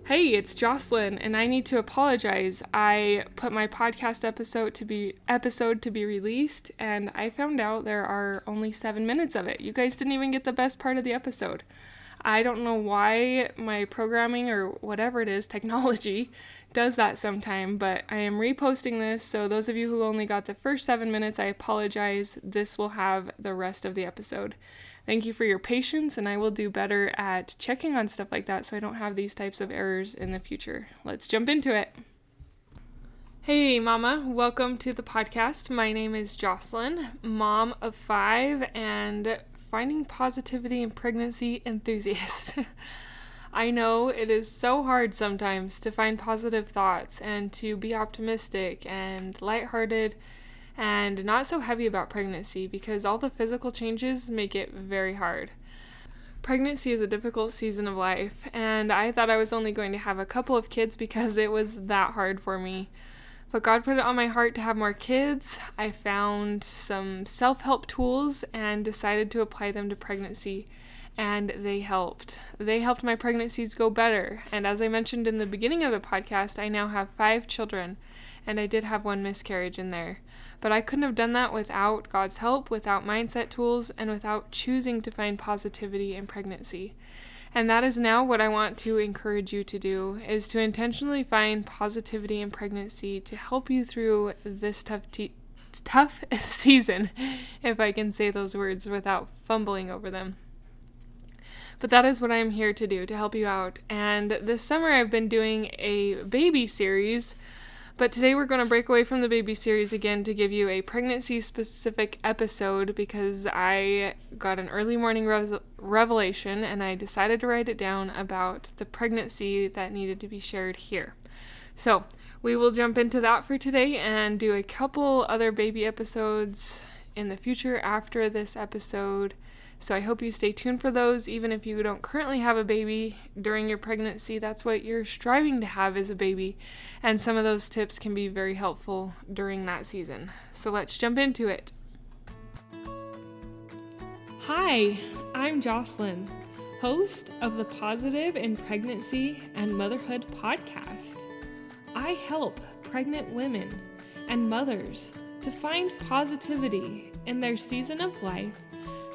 Hey, it's Jocelyn, and I need to apologize. I put my podcast episode to be released, and I found out there are only 7 minutes of it. You guys didn't even get the best part of the episode. I don't know why my programming or whatever it is, technology, does that sometime, but I am reposting this, so those of you who only got the first 7 minutes, I apologize. This will have the rest of the episode. Thank you for your patience, and I will do better at checking on stuff like that so I don't have these types of errors in the future. Let's jump into it. Hey, Mama. Welcome to the podcast. My name is Jocelyn, mom of 5, and finding positivity in pregnancy enthusiast. I know it is so hard sometimes to find positive thoughts and to be optimistic and lighthearted and not so heavy about pregnancy because all the physical changes make it very hard. Pregnancy is a difficult season of life, and I thought I was only going to have a couple of kids because it was that hard for me. But God put it on my heart to have more kids. I found some self-help tools and decided to apply them to pregnancy, and they helped. They helped my pregnancies go better, and as I mentioned in the beginning of the podcast, I now have 5 children, and I did have 1 miscarriage in there. But I couldn't have done that without God's help, without mindset tools, and without choosing to find positivity in pregnancy. And that is now what I want to encourage you to do, is to intentionally find positivity in pregnancy to help you through this tough season, if I can say those words without fumbling over them. But that is what I'm here to do, to help you out. And this summer I've been doing a baby series, but today we're going to break away from the baby series again to give you a pregnancy-specific episode because I got an early morning revelation and I decided to write it down about the pregnancy that needed to be shared here. So we will jump into that for today and do a couple other baby episodes in the future after this episode. So I hope you stay tuned for those, even if you don't currently have a baby during your pregnancy. That's what you're striving to have, is a baby. And some of those tips can be very helpful during that season. So let's jump into it. Hi, I'm Jocelyn, host of the Positive in Pregnancy and Motherhood podcast. I help pregnant women and mothers to find positivity in their season of life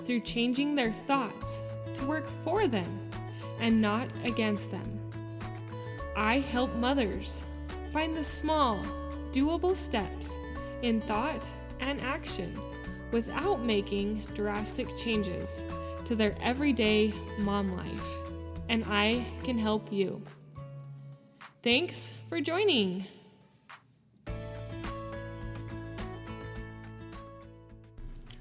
through changing their thoughts to work for them and not against them. I help mothers find the small, doable steps in thought and action without making drastic changes to their everyday mom life. And I can help you. Thanks for joining.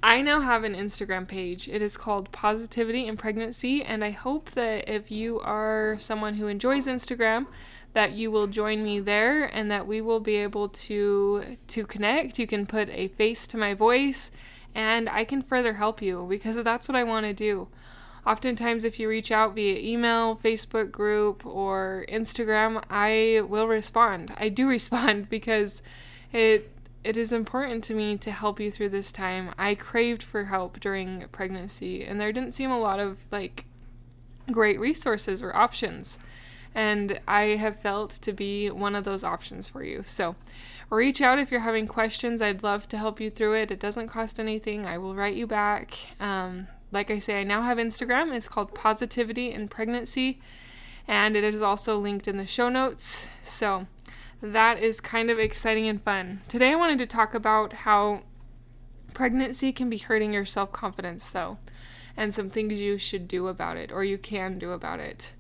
I now have an Instagram page. It is called Positivity in Pregnancy, and I hope that if you are someone who enjoys Instagram, that you will join me there and that we will be able to connect. You can put a face to my voice, and I can further help you because that's what I want to do. Oftentimes, if you reach out via email, Facebook group, or Instagram, I will respond. I do respond because it is important to me to help you through this time. I craved for help during pregnancy, and there didn't seem a lot of great resources or options. And I have felt to be one of those options for you. So reach out if you're having questions. I'd love to help you through it. It doesn't cost anything. I will write you back. Like I say, I now have Instagram. It's called Positivity in Pregnancy, and it is also linked in the show notes. So that is kind of exciting and fun. Today I wanted to talk about how pregnancy can be hurting your self-confidence though, and some things you should do about it, or you can do about it.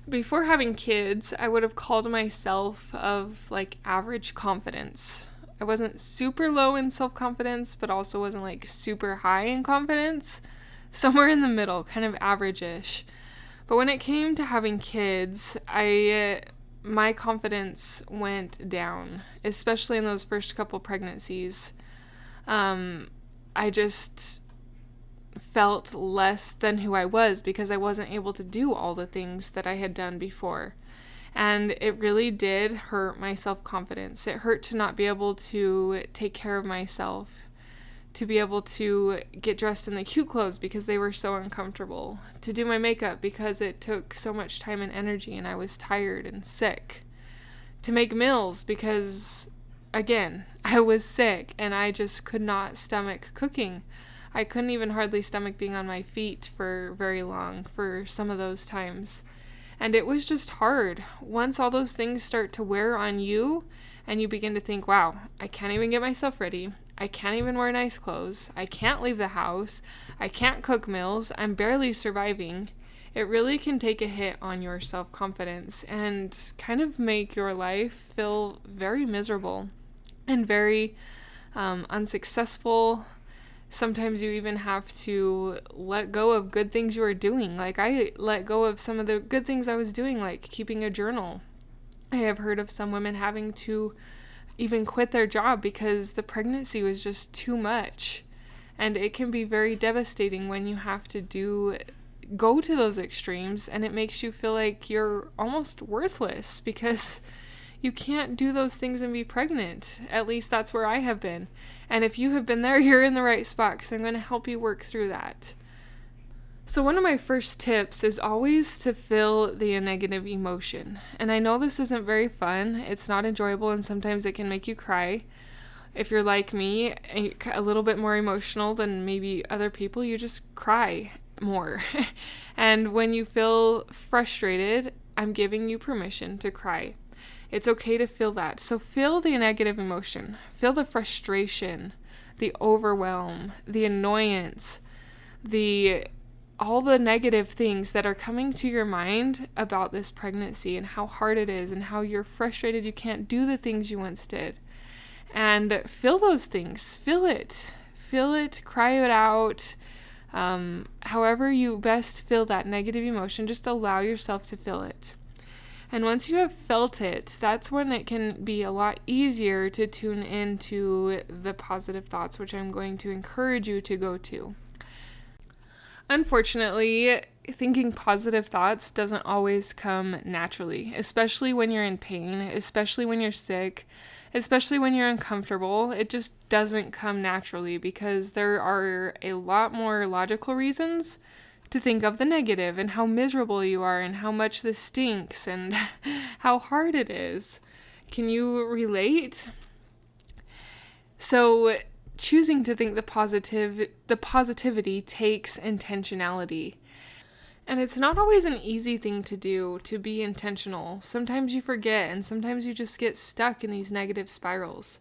Before having kids, I would have called myself of average confidence. I wasn't super low in self-confidence, but also wasn't super high in confidence. Somewhere in the middle, kind of average-ish. But when it came to having kids, my confidence went down, especially in those first couple pregnancies. I just felt less than who I was because I wasn't able to do all the things that I had done before. And it really did hurt my self-confidence. It hurt to not be able to take care of myself, to be able to get dressed in the cute clothes because they were so uncomfortable, to do my makeup because it took so much time and energy and I was tired and sick, to make meals because, again, I was sick and I just could not stomach cooking. I couldn't even hardly stomach being on my feet for very long for some of those times. And it was just hard. Once all those things start to wear on you and you begin to think, wow, I can't even get myself ready. I can't even wear nice clothes. I can't leave the house. I can't cook meals. I'm barely surviving. It really can take a hit on your self-confidence and kind of make your life feel very miserable and very unsuccessful. Sometimes you even have to let go of good things you are doing. Like I let go of some of the good things I was doing, like keeping a journal. I have heard of some women having to even quit their job because the pregnancy was just too much. And it can be very devastating when you have to go to those extremes, and it makes you feel like you're almost worthless because you can't do those things and be pregnant. At least that's where I have been. And if you have been there, you're in the right spot because I'm going to help you work through that. So one of my first tips is always to feel the negative emotion. And I know this isn't very fun. It's not enjoyable, and sometimes it can make you cry. If you're like me, a little bit more emotional than maybe other people, you just cry more. And when you feel frustrated, I'm giving you permission to cry. It's okay to feel that. So feel the negative emotion. Feel the frustration, the overwhelm, the annoyance, all the negative things that are coming to your mind about this pregnancy and how hard it is and how you're frustrated you can't do the things you once did. And feel those things. Feel it. Feel it. Cry it out. However you best feel that negative emotion, just allow yourself to feel it. And once you have felt it, that's when it can be a lot easier to tune into the positive thoughts, which I'm going to encourage you to go to. Unfortunately, thinking positive thoughts doesn't always come naturally, especially when you're in pain, especially when you're sick, especially when you're uncomfortable. It just doesn't come naturally because there are a lot more logical reasons to think of the negative and how miserable you are and how much this stinks and how hard it is. Can you relate? So choosing to think the positivity takes intentionality. And it's not always an easy thing to do, to be intentional. Sometimes you forget, and sometimes you just get stuck in these negative spirals.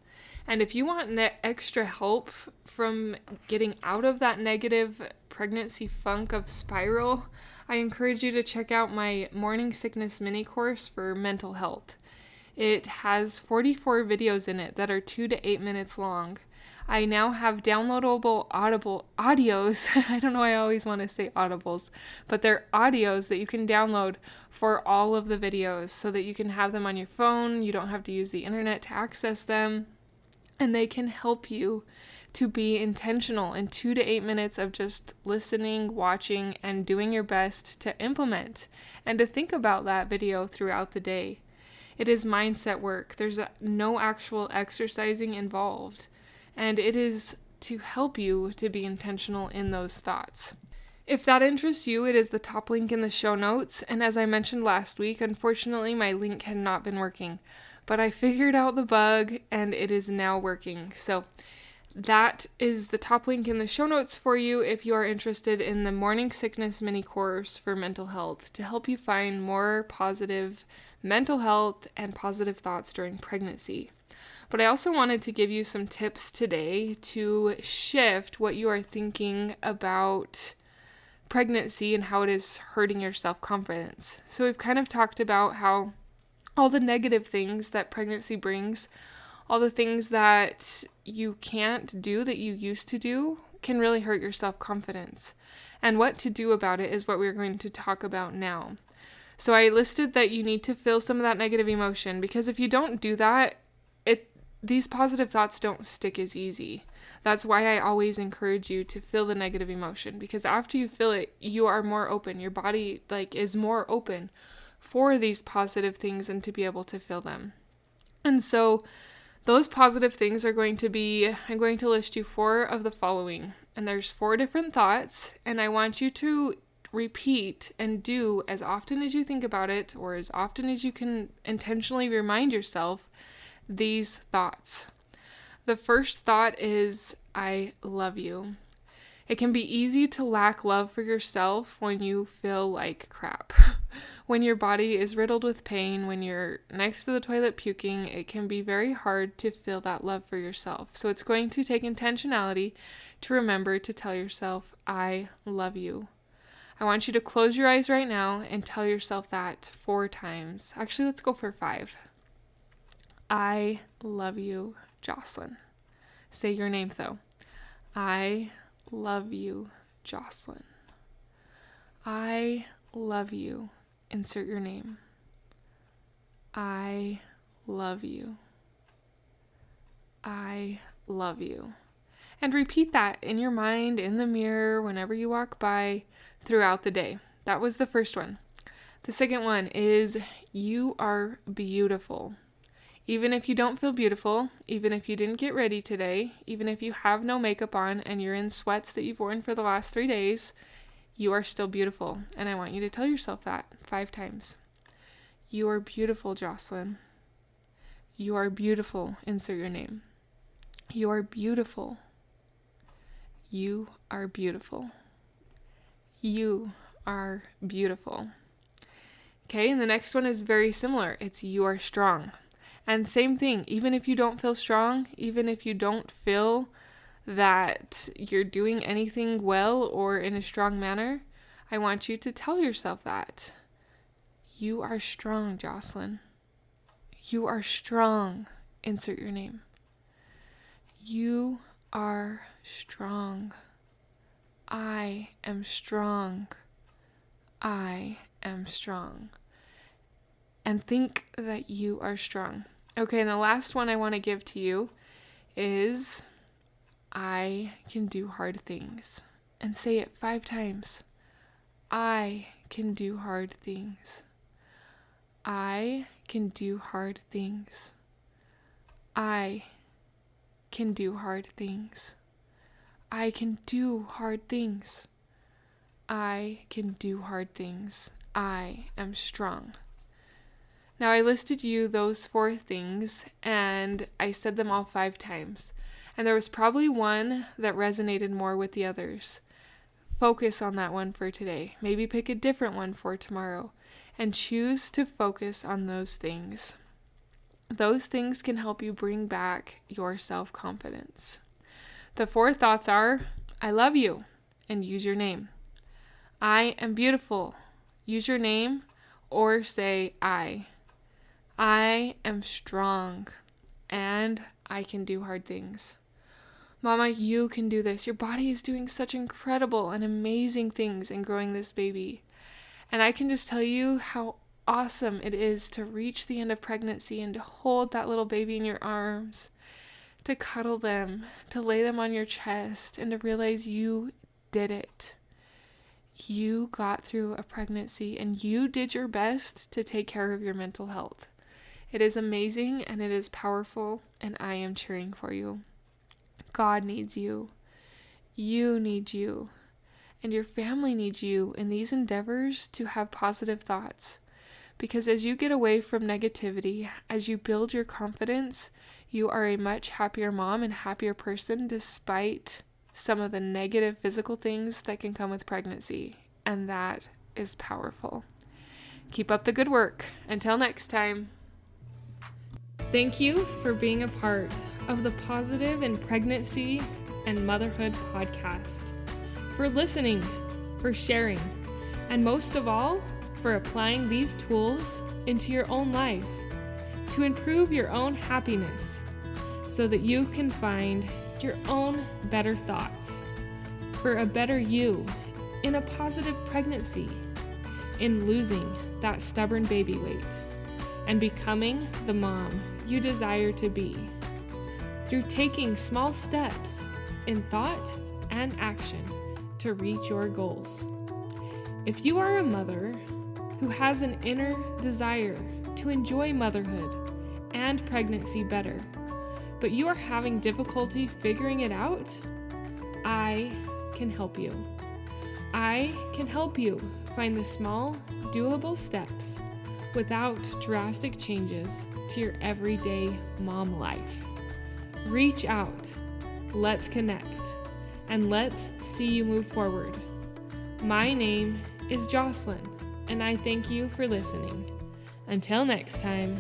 And if you want extra help from getting out of that negative pregnancy funk of spiral, I encourage you to check out my morning sickness mini course for mental health. It has 44 videos in it that are 2 to 8 minutes long. I now have downloadable audios. I don't know why I always want to say audibles, but they're audios that you can download for all of the videos so that you can have them on your phone. You don't have to use the internet to access them. And they can help you to be intentional in 2 to 8 minutes of just listening, watching, and doing your best to implement and to think about that video throughout the day. It is mindset work. There's no actual exercising involved. And it is to help you to be intentional in those thoughts. If that interests you, it is the top link in the show notes. And as I mentioned last week, unfortunately, my link had not been working. But I figured out the bug and it is now working. So that is the top link in the show notes for you if you are interested in the morning sickness mini course for mental health to help you find more positive mental health and positive thoughts during pregnancy. But I also wanted to give you some tips today to shift what you are thinking about pregnancy and how it is hurting your self-confidence. So we've kind of talked about how all the negative things that pregnancy brings, all the things that you can't do that you used to do can really hurt your self-confidence. And what to do about it is what we're going to talk about now. So I listed that you need to feel some of that negative emotion because if you don't do that, these positive thoughts don't stick as easy. That's why I always encourage you to feel the negative emotion because after you feel it, you are more open. Your body is more open for these positive things and to be able to feel them. And so Those positive things are going to be, I'm going to list you 4 of the following. And there's 4 different thoughts, and I want you to repeat and do as often as you think about it, or as often as you can intentionally remind yourself these thoughts. The first thought is, I love you. It can be easy to lack love for yourself when you feel like crap. When your body is riddled with pain, when you're next to the toilet puking, it can be very hard to feel that love for yourself. So it's going to take intentionality to remember to tell yourself, I love you. I want you to close your eyes right now and tell yourself that 4 times. Actually, let's go for 5. I love you, Jocelyn. Say your name though. I love you, Jocelyn. I love you. Insert your name. I love you. I love you. And repeat that in your mind, in the mirror, whenever you walk by, throughout the day. That was the first one. The second one is, you are beautiful. Even if you don't feel beautiful, even if you didn't get ready today, even if you have no makeup on and you're in sweats that you've worn for the last 3 days, you are still beautiful. And I want you to tell yourself that 5 times. You are beautiful, Jocelyn. You are beautiful. Insert your name. You are beautiful. You are beautiful. You are beautiful. Okay, and the next one is very similar. It's you are strong. And same thing, even if you don't feel strong, even if you don't feel that you're doing anything well or in a strong manner, I want you to tell yourself that. You are strong, Jocelyn. You are strong. Insert your name. You are strong. I am strong. I am strong. And think that you are strong. Okay, and the last one I want to give to you is, I can do hard things. And say it 5 times. I can do hard things. I can do hard things. I can do hard things. I can do hard things. I can do hard things. I am strong. Now I listed you those 4 things and I said them all 5 times. And there was probably one that resonated more with the others. Focus on that one for today. Maybe pick a different one for tomorrow and choose to focus on those things. Those things can help you bring back your self-confidence. The 4 thoughts are, I love you, and use your name. I am beautiful. Use your name or say I. I am strong and I can do hard things. Mama, you can do this. Your body is doing such incredible and amazing things in growing this baby. And I can just tell you how awesome it is to reach the end of pregnancy and to hold that little baby in your arms, to cuddle them, to lay them on your chest, and to realize you did it. You got through a pregnancy and you did your best to take care of your mental health. It is amazing and it is powerful, and I am cheering for you. God needs you. You need you. And your family needs you in these endeavors to have positive thoughts. Because as you get away from negativity, as you build your confidence, you are a much happier mom and happier person despite some of the negative physical things that can come with pregnancy. And that is powerful. Keep up the good work. Until next time. Thank you for being a part of the Positive in Pregnancy and Motherhood podcast, for listening, for sharing, and most of all, for applying these tools into your own life to improve your own happiness so that you can find your own better thoughts for a better you in a positive pregnancy, in losing that stubborn baby weight, and becoming the mom you desire to be through taking small steps in thought and action to reach your goals. If you are a mother who has an inner desire to enjoy motherhood and pregnancy better, but you are having difficulty figuring it out, I can help you. I can help you find the small, doable steps without drastic changes to your everyday mom life. Reach out, let's connect, and let's see you move forward. My name is Jocelyn, and I thank you for listening. Until next time,